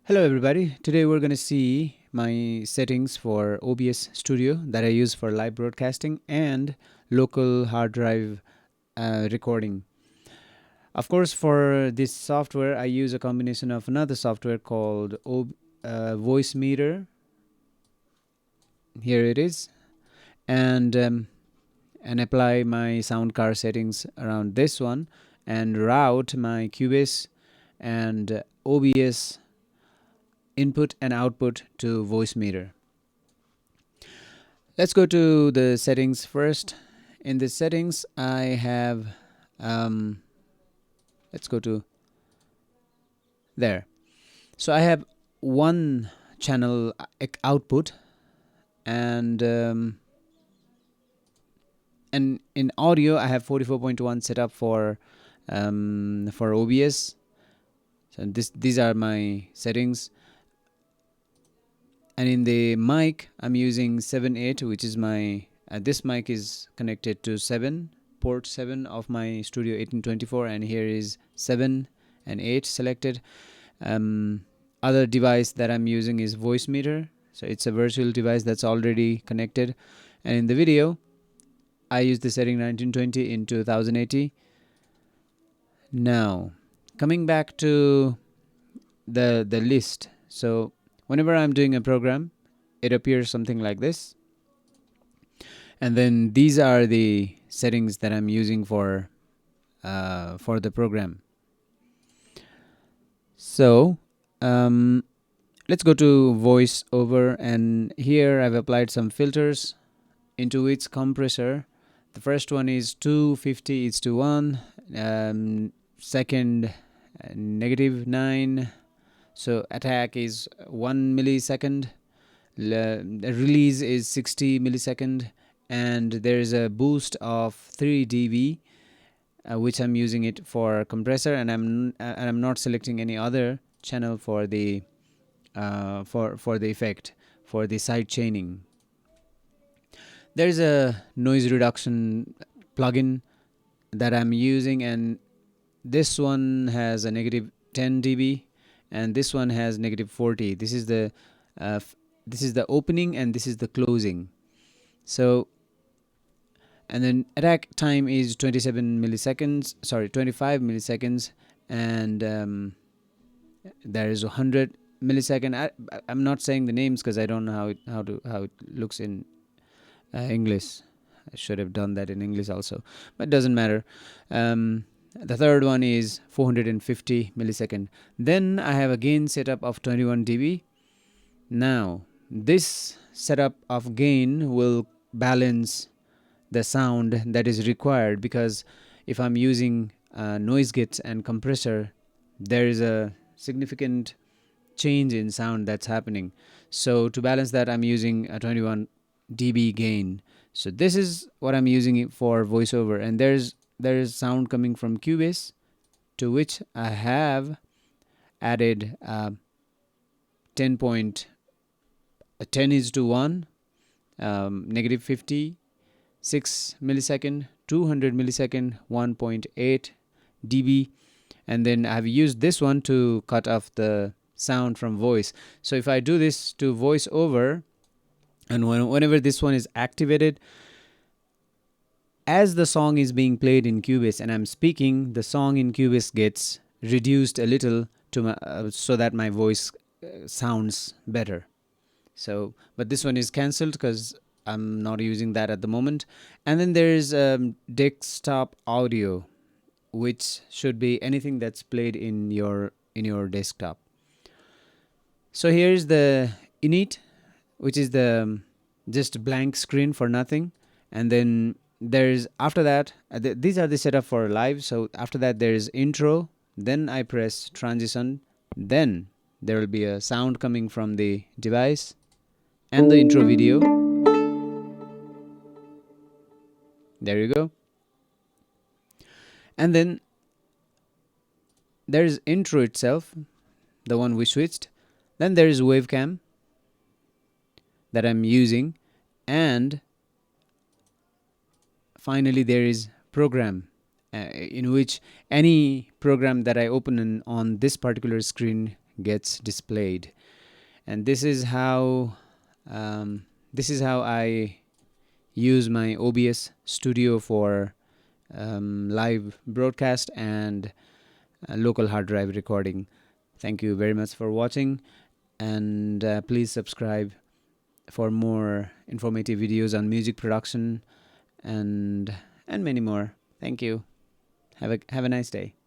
Hello everybody, today we're going to see my settings for OBS Studio that I use for live broadcasting and local hard drive recording. Of course, for this software I use a combination of another software called Voice Meter. Here it is, and apply my sound card settings around this one and route my Cubase and OBS input and output to Voice Meter. Let's go to the settings first. In the settings I have let's go to there. So I have one channel output, and in audio I have 44.1 set up for OBS. So these are my settings. And in the mic I'm using 7.8, which is my this mic is connected to port 7 of my Studio 1824, and here is 7 and 8 selected. Other device that I'm using is Voice Meter, so it's a virtual device that's already connected. And in the video I use the setting 1920 into 1080. Now coming back to the list, so whenever I'm doing a program, it appears something like this. And then these are the settings that I'm using for the program. So let's go to voice over, and here I've applied some filters into its compressor. The first one is 250:1, second -9. So attack is 1 millisecond, release is 60 millisecond, and there is a boost of 3 dB, which I'm using it for compressor, and I'm not selecting any other channel for the effect, for the side chaining. There's a noise reduction plugin that I'm using, and this one has a -10 dB. And this one has -40. This is the opening, and this is the closing. So, and then attack time is 25 milliseconds, and there is 100 millisecond. I'm not saying the names because I don't know how it looks in English. I should have done that in English also, but it doesn't matter. The third one is 450 millisecond. Then I have a gain setup of 21 dB. Now this setup of gain will balance the sound that is required, because if I'm using noise gates and compressor, there is a significant change in sound that's happening. So to balance that, I'm using a 21 dB gain. So this is what I'm using it for voiceover, and there is sound coming from Cubase, to which I have added 10:1, -50, 6 millisecond, 200 millisecond, 1.8 dB, and then I've used this one to cut off the sound from voice. So if I do this to voiceover, and whenever this one is activated, as the song is being played in Cubase and I'm speaking, the song in Cubase gets reduced a little to so that my voice sounds better. So, but this one is cancelled because I'm not using that at the moment. And then there is desktop audio, which should be anything that's played in your desktop. So here's the init, which is the just blank screen for nothing. And then there's, after that, these are the setup for live. So after that there is intro, then I press transition, then there will be a sound coming from the device and the intro video. There you go. And then there is intro itself, the one we switched. Then there is wavecam that I'm using, and finally there is program, in which any program that I open on this particular screen gets displayed. And this is how I use my OBS Studio for live broadcast and local hard drive recording. Thank you very much for watching, and please subscribe for more informative videos on music production and many more. Thank you. Have a nice day.